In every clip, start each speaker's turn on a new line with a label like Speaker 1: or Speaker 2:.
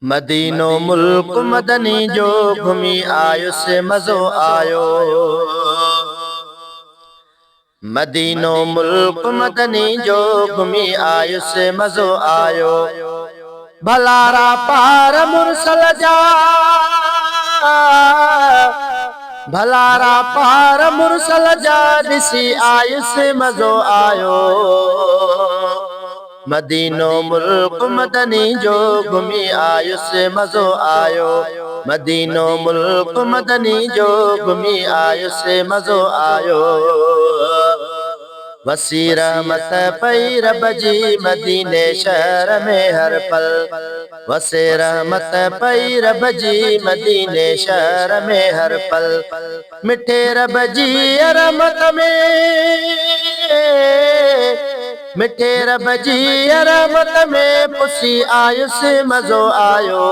Speaker 1: मदीनो मुल्क मदनी जो घूमी आयो से मज़ो आयो। मदीनो मुल्क मदनी जो घूमी आयो से मज़ो आयो। भलारा पार मुरसल जा, भलारा पार मुरसल जा ॾिसी आयो से मज़ो आयो। मदीनो मुल्क मदनी जो घूमी आयो से मज़ो आयो। मदीनो मुल्क मदनी जो घूमी आयो से मज़ो आयो। वसी रहमत पई रब जी मदीने शहर में हर पल। वसे रहमत पई रब जी मदीने शहर में हर पल। मिठे रब जी रहमत में, मिठे रब जी रहमत में पुसी आयो से मज़ो आयो।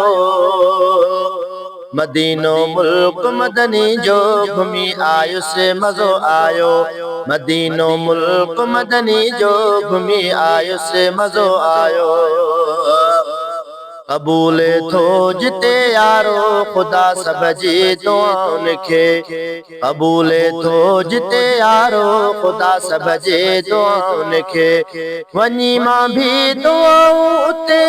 Speaker 1: मदीनो मुल्क मदनी जो घूमी आयो से मज़ो आयो। मदीनो मुल्क मदनी जो घूमी आयो से मज़ो आयो। कबूले थो जिते यारो खुदा सब जी दुआउनि खे। कबूले थो जिते यारो खुदा सब जी दुआउनि खे। वञी मां भी दुआऊं उते,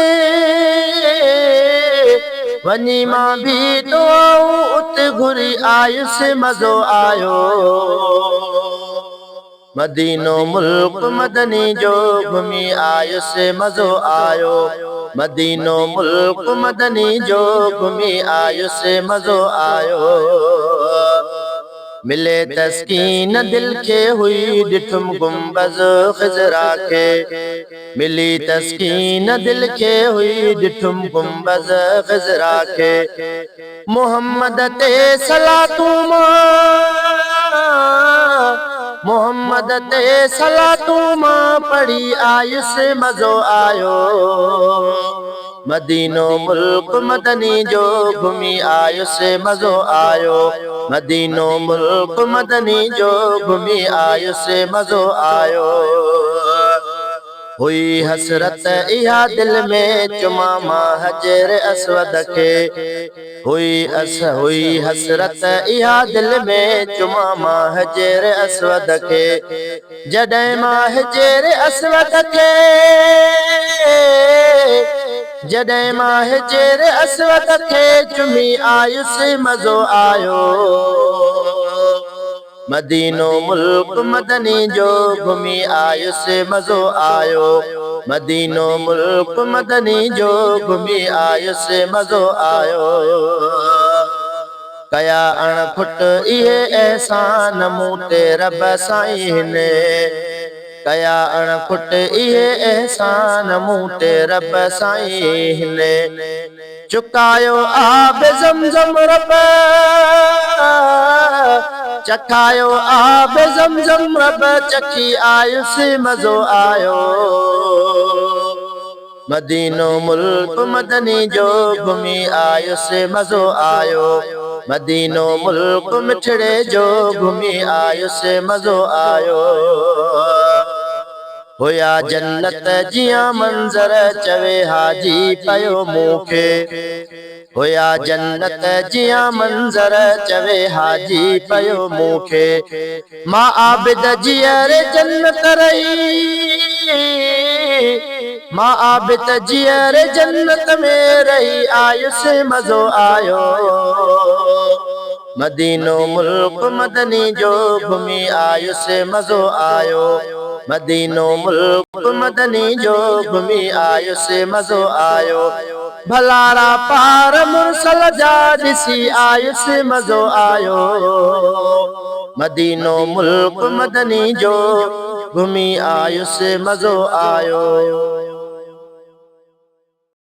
Speaker 1: वञी मां भी दुआऊं उते घुरी आयो से मज़ो आयो। मदीनो मुल्क मदनी जो घूमी आयो से मज़ो आयो। मदीनो मुल्क मदनी जो घूमी आयो से मज़ो आयो। मिले तस्कीन दिल के हुई ॾिठुम गुंबज़ ख़िज़रा के। मिली तस्कीन दिल के हुई ॾिठुम गुंबज़ ख़िज़रा के। मोहम्मद ते सलातूं मोहम्मद ते सलातूं मां पढ़ी आयो से मज़ो आयो। मदीनो मुल्क मदनी जो घूमी आयो से मज़ो आयो। मदीनो मुल्क मदनी जो घूमी आयो से मज़ो आयो। हुई हसरत इहा दिल में चुमा मां हजर अस्वद के। हुई हसरत इहा दिल में चुमा मां हजर अस्वद के। जॾहिं मां हजर अस्वद के, जॾहिं मां हजर अस्वद के चुमी आयो से मज़ो आयो। मदीनो मुल्क मदनी जो घूमी आयो से मज़ो आयो। मदीनो मुल्क मदनी जो घूमी आयो से मज़ो आयो। कया अणफुट इहे एहसान मूं ते रब साईं ने। कया अणफुट इहे एहसान मूं ते रब साईं ने। चुकायो आब ज़मज़म रब, चखायो आब ज़मज़म रब चखी आयो से मज़ो आयो। मदीनो मुल्क मदनी जो घूमी आयो से मज़ो आयो। मदीनो मुल्क मिठड़े जो घूमी आयो से मज़ो आयो। हुया जन्नत जिया मंज़र चवे हाजी पयो मूंखे। हुया जन्नत जिया मंज़र चवे हाजी पयो मूंखे। मां आबिद जियर जन्नत रही, मां आबिद जियर जन्नत में रही आयो से मज़ो आयो। मदीनो मुल्क मदनी जो घूमी आयो से मज़ो आयो। मदीनो मुल्क मदनी जो घूमी आयो से मज़ो आयो। भलारा पार मुरसल जा ॾिसी आयो से मज़ो आयो। मदीनो मुल्क मदनी जो घूमी आयो से मज़ो आयो।